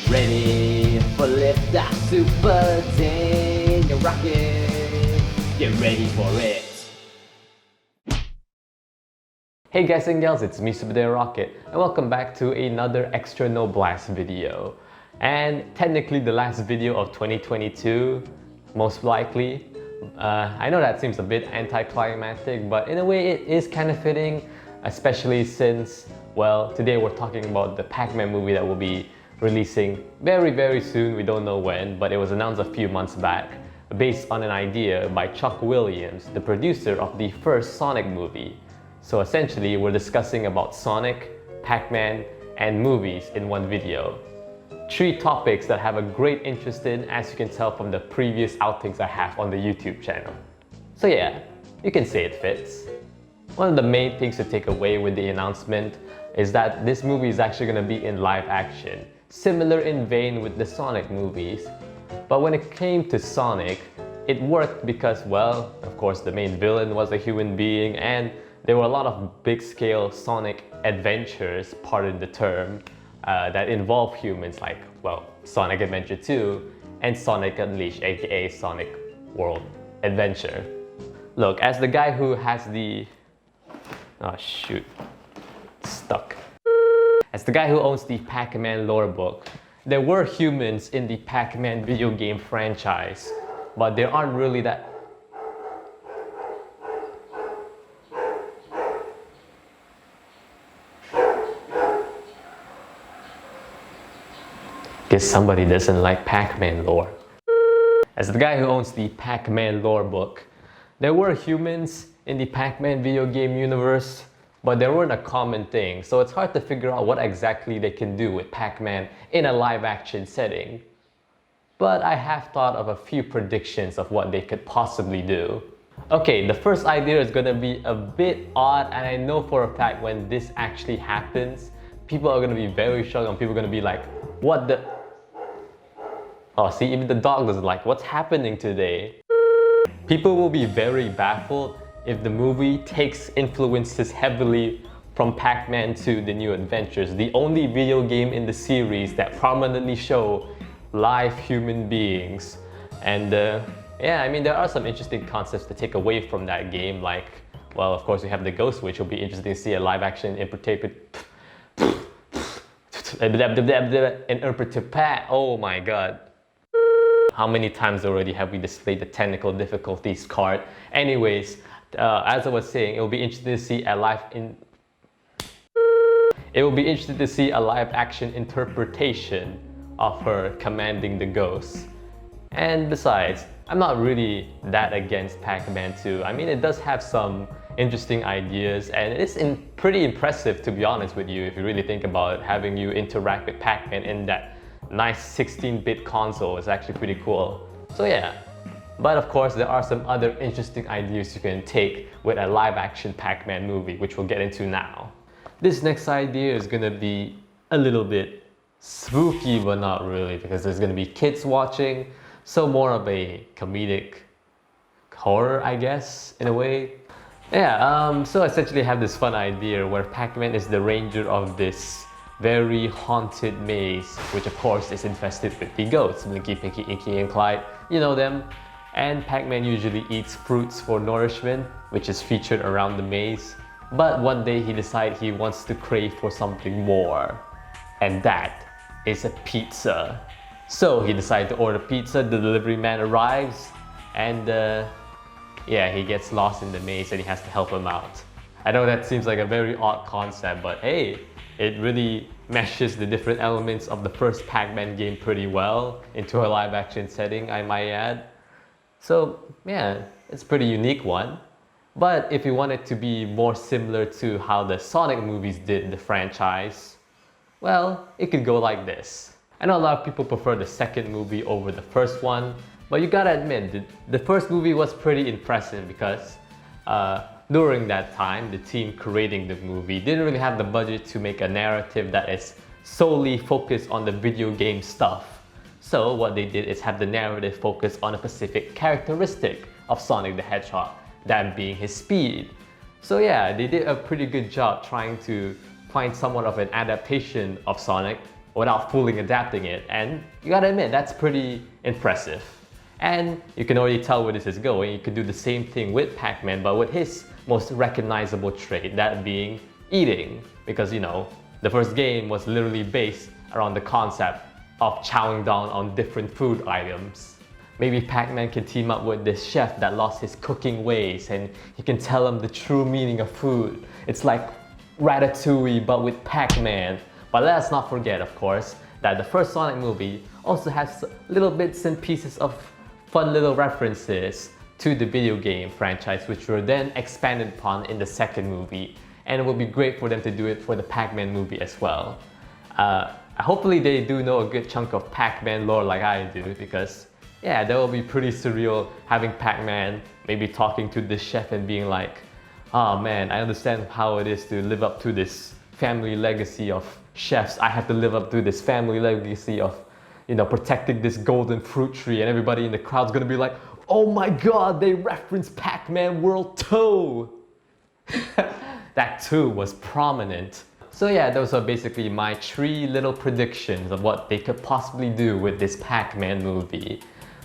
Ready for liftoff, super dang rocket. Get ready for it. Hey guys and gals, it's me Super Dang Rocket, and welcome back to another Extra No Blast video. And technically the last video of 2022, most likely. I know that seems a bit anticlimactic, but in a way it is kind of fitting, especially since, well, today we're talking about the Pac-Man movie that will be releasing very soon. We don't know when, but it was announced a few months back, based on an idea by Chuck Williams, the producer of the first Sonic movie. So essentially, we're discussing about Sonic, Pac-Man, and movies in one video. Three topics that I have a great interest in, as you can tell from the previous outings I have on the YouTube channel. So yeah, you can say it fits. One of the main things to take away with the announcement is that this movie is actually going to be in live action, similar in vein with the Sonic movies. But when it came to Sonic, it worked because, well, of course the main villain was a human being, and there were a lot of big-scale Sonic adventures, pardon the term, that involve humans, like, well, Sonic Adventure 2 and Sonic Unleashed, aka Sonic World Adventure. Look, as the guy who has the... oh shoot, stuck. As the guy who owns the Pac-Man lore book, there were humans in the Pac-Man video game franchise, but there aren't really that... Guess somebody doesn't like Pac-Man lore. As the guy who owns the Pac-Man lore book, there were humans in the Pac-Man video game universe, but they weren't a common thing, so it's hard to figure out what exactly they can do with Pac-Man in a live-action setting. But I have thought of a few predictions of what they could possibly do. Okay, the first idea is gonna be a bit odd, and I know for a fact when this actually happens, people are gonna be very shocked and people are gonna be like, what the... Oh, see, even the dog doesn't like, what's happening today? People will be very baffled if the movie takes influences heavily from Pac-Man to The New Adventures, the only video game in the series that prominently show live human beings. And yeah, I mean, there are some interesting concepts to take away from that game, like, well, of course we have the Ghost, which will be interesting to see a live action oh my god. How many times already have we displayed the technical difficulties card? Anyways, as I was saying, it will be interesting to see a live action interpretation of her commanding the ghosts. And besides, I'm not really that against Pac-Man 2. I mean, it does have some interesting ideas, and it's pretty impressive, to be honest with you, if you really think about it. Having you interact with Pac-Man in that nice 16-bit console is actually pretty cool. So yeah, but of course there are some other interesting ideas you can take with a live-action Pac-Man movie, which we'll get into now. This next idea is gonna be a little bit spooky, but not really, because there's gonna be kids watching, so more of a comedic horror, I guess, in a way. Yeah, so essentially I have this fun idea where Pac-Man is the ranger of this very haunted maze, which of course is infested with the ghosts, Blinky, Pinky, Inky, and Clyde, you know them. And Pac-Man usually eats fruits for nourishment, which is featured around the maze. But one day he decides he wants to crave for something more, and that is a pizza. So he decides to order pizza, the delivery man arrives, and yeah, he gets lost in the maze and he has to help him out. I know that seems like a very odd concept, but hey, it really meshes the different elements of the first Pac-Man game pretty well into a live-action setting, I might add. So yeah, it's a pretty unique one. But if you want it to be more similar to how the Sonic movies did the franchise, well, it could go like this. I know a lot of people prefer the second movie over the first one, but you gotta admit, the first movie was pretty impressive because during that time, the team creating the movie didn't really have the budget to make a narrative that is solely focused on the video game stuff. So what they did is have the narrative focus on a specific characteristic of Sonic the Hedgehog, that being his speed. So yeah, they did a pretty good job trying to find somewhat of an adaptation of Sonic, without fully adapting it. And you gotta admit, that's pretty impressive. And you can already tell where this is going. You could do the same thing with Pac-Man, but with his most recognizable trait, that being eating. Because, you know, the first game was literally based around the concept of chowing down on different food items. Maybe Pac-Man can team up with this chef that lost his cooking ways, and he can tell him the true meaning of food. It's like Ratatouille, but with Pac-Man. But let us not forget, of course, that the first Sonic movie also has little bits and pieces of fun little references to the video game franchise, which were then expanded upon in the second movie. And it would be great for them to do it for the Pac-Man movie as well. Hopefully they do know a good chunk of Pac-Man lore like I do, because yeah, that will be pretty surreal having Pac-Man maybe talking to this chef and being like, oh man, I understand how it is to live up to this family legacy of chefs. I have to live up to this family legacy of, you know, protecting this golden fruit tree, and everybody in the crowd's gonna be like, oh my god, they referenced Pac-Man World 2! That too was prominent. So yeah, those are basically my 3 little predictions of what they could possibly do with this Pac-Man movie.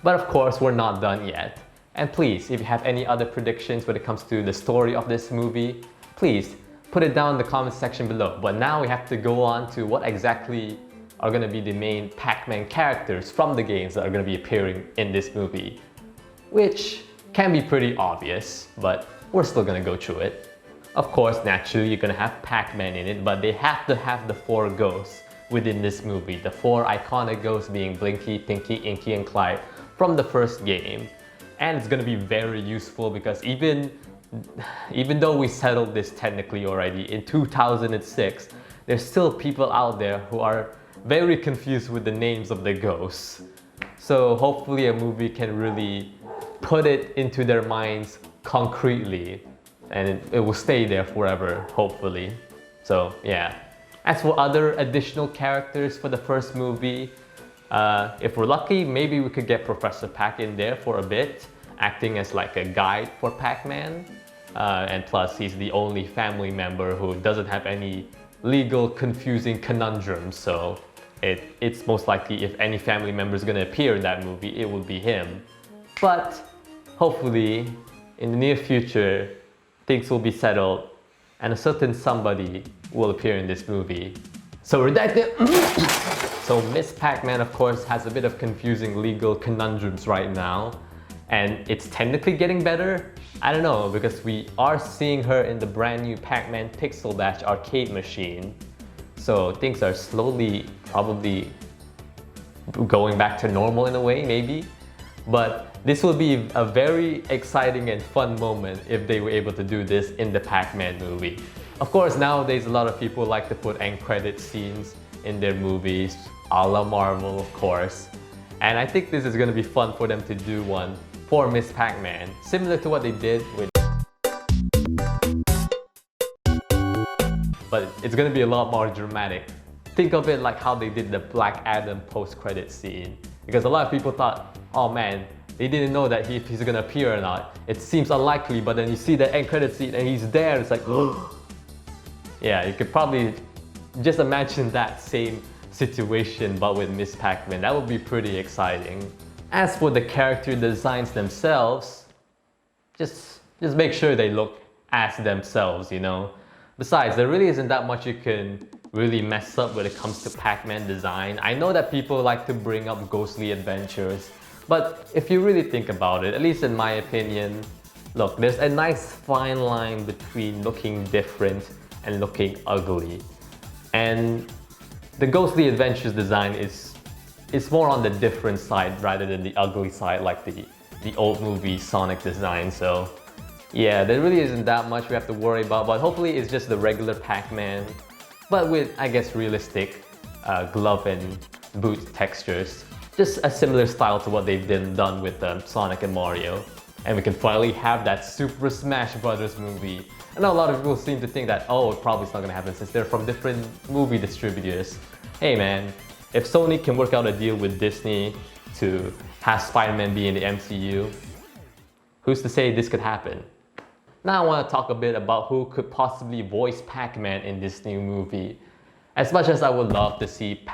But of course, we're not done yet. And please, if you have any other predictions when it comes to the story of this movie, please put it down in the comment section below. But now we have to go on to what exactly are going to be the main Pac-Man characters from the games that are going to be appearing in this movie. Which can be pretty obvious, but we're still going to go through it. Of course, naturally, you're gonna have Pac-Man in it, but they have to have the 4 ghosts within this movie. The 4 iconic ghosts being Blinky, Pinky, Inky, and Clyde from the first game. And it's gonna be very useful because even though we settled this technically already in 2006, there's still people out there who are very confused with the names of the ghosts. So hopefully a movie can really put it into their minds concretely, and it will stay there forever, hopefully. So yeah. As for other additional characters for the first movie, if we're lucky, maybe we could get Professor Pac in there for a bit, acting as like a guide for Pac-Man. And plus, he's the only family member who doesn't have any legal confusing conundrums, so it's most likely if any family member is gonna appear in that movie, it would be him. But hopefully, in the near future, things will be settled and a certain somebody will appear in this movie. So redacted. So Miss Pac-Man, of course, has a bit of confusing legal conundrums right now, and it's technically getting better. I don't know, because we are seeing her in the brand new Pac-Man Pixel Dash arcade machine. So things are slowly probably going back to normal in a way, maybe. But this will be a very exciting and fun moment if they were able to do this in the Pac-Man movie. Of course, nowadays a lot of people like to put end credit scenes in their movies, a la Marvel, of course. And I think this is going to be fun for them to do one for Miss Pac-Man, similar to what they did with... But it's going to be a lot more dramatic. Think of it like how they did the Black Adam post-credit scene. Because a lot of people thought, oh man, they didn't know that if he's gonna appear or not. It seems unlikely, but then you see the end credit scene and he's there, it's like, oh. Yeah, you could probably just imagine that same situation but with Miss Pac-Man. That would be pretty exciting. As for the character designs themselves, just make sure they look as themselves, you know? Besides, there really isn't that much you can really mess up when it comes to Pac-Man design. I know that people like to bring up ghostly adventures, but if you really think about it, at least in my opinion, look, there's a nice fine line between looking different and looking ugly. And the ghostly adventures design is more on the different side rather than the ugly side like the old movie Sonic design. So yeah, there really isn't that much we have to worry about, but hopefully it's just the regular Pac-Man, but with, I guess, realistic glove and boot textures. Just a similar style to what they've done with Sonic and Mario. And we can finally have that Super Smash Bros. Movie. I know a lot of people seem to think that, oh, it probably is not gonna happen since they're from different movie distributors. Hey man, if Sony can work out a deal with Disney to have Spider-Man be in the MCU, who's to say this could happen? Now I want to talk a bit about who could possibly voice Pac-Man in this new movie. As much as I would love to see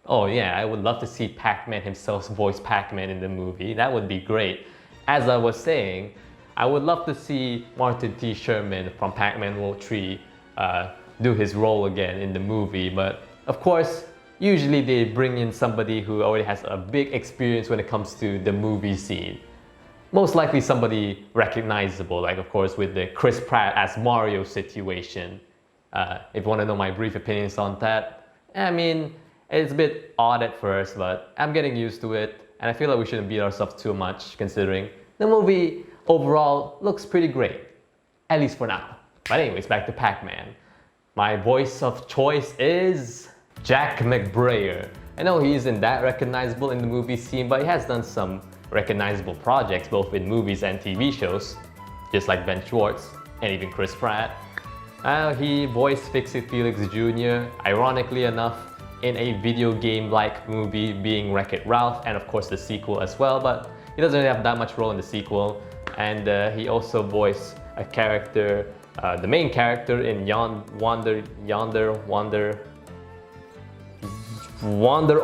oh yeah, I would love to see Pac-Man himself voice Pac-Man in the movie. That would be great. As I was saying, I would love to see Martin T. Sherman from Pac-Man World 3 do his role again in the movie, but of course, usually they bring in somebody who already has a big experience when it comes to the movie scene. Most likely somebody recognizable, like of course with the Chris Pratt as Mario situation. If you want to know my brief opinions on that, I mean, it's a bit odd at first, but I'm getting used to it, and I feel like we shouldn't beat ourselves too much considering the movie overall looks pretty great, at least for now. But anyways, back to Pac-Man. My voice of choice is Jack McBrayer. I know he isn't that recognizable in the movie scene, but he has done some recognizable projects both in movies and TV shows, just like Ben Schwartz and even Chris Pratt. He voiced Fix-It Felix Jr., ironically enough, in a video game-like movie being Wreck-It Ralph, and of course the sequel as well, but he doesn't really have that much role in the sequel. And he also voiced a character, the main character in Wander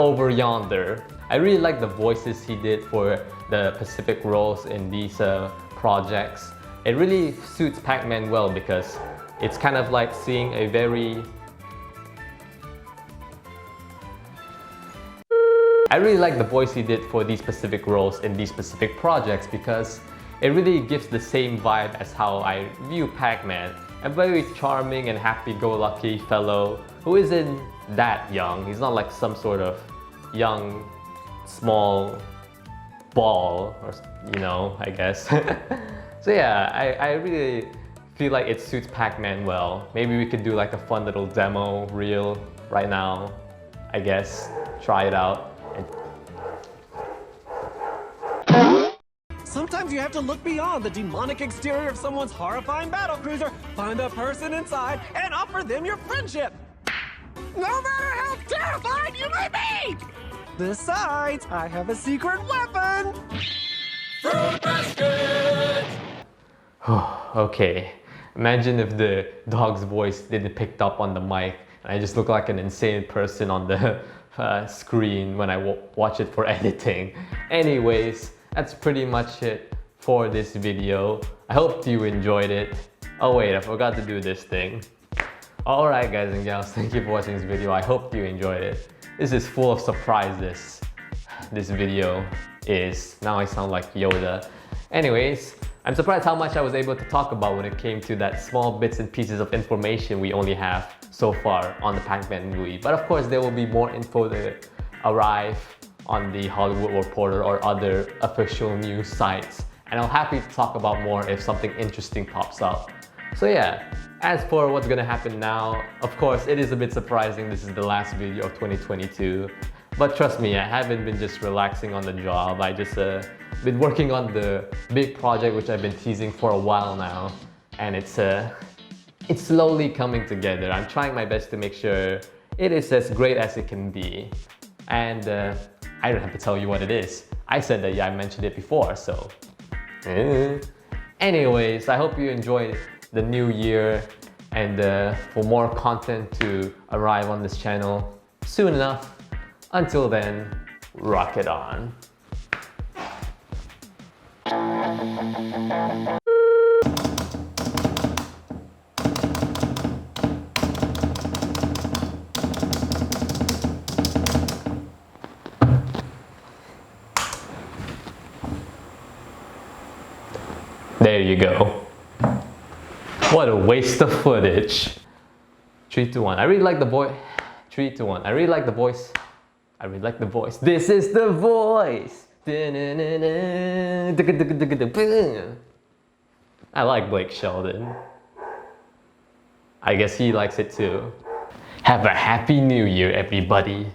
Over Yonder. I really like the voices he did for the specific roles in these projects. It really suits Pac-Man well because it's kind of like seeing a very... I really like the voice he did for these specific roles in these specific projects because it really gives the same vibe as how I view Pac-Man. A very charming and happy-go-lucky fellow who isn't that young. He's not like some sort of young, small ball, or you know, I guess. So yeah, I really feel like it suits Pac-Man well. Maybe we could do like a fun little demo reel right now, I guess. Try it out. Sometimes you have to look beyond the demonic exterior of someone's horrifying battle cruiser, find the person inside, and offer them your friendship. No matter how terrified you may be! Besides, I have a secret weapon! Fruit basket! Okay, imagine if the dog's voice didn't pick up on the mic and I just look like an insane person on the screen when I watch it for editing. Anyways, that's pretty much it for this video. I hope you enjoyed it. Oh wait, I forgot to do this thing. Alright guys and gals, thank you for watching this video. I hope you enjoyed it. This is full of surprises. This video is. Now I sound like Yoda. Anyways, I'm surprised how much I was able to talk about when it came to that small bits and pieces of information we only have so far on the Pac-Man movie. But of course there will be more info to arrive on the Hollywood Reporter or other official news sites. And I'm happy to talk about more if something interesting pops up. So yeah, as for what's gonna happen now, of course it is a bit surprising this is the last video of 2022. But trust me, I haven't been just relaxing on the job. I just been working on the big project which I've been teasing for a while now. And it's slowly coming together. I'm trying my best to make sure it is as great as it can be. And I don't have to tell you what it is. I said that, yeah, I mentioned it before, so... Anyways, I hope you enjoyed the new year, and for more content to arrive on this channel soon enough. Until then, rock it on. There you go. What a waste of footage. 3, 2, 1. I really like the voice. 3, 2, 1. I really like the voice. I really like the voice. This is the voice. I like Blake Sheldon. I guess he likes it too. Have a happy new year, everybody.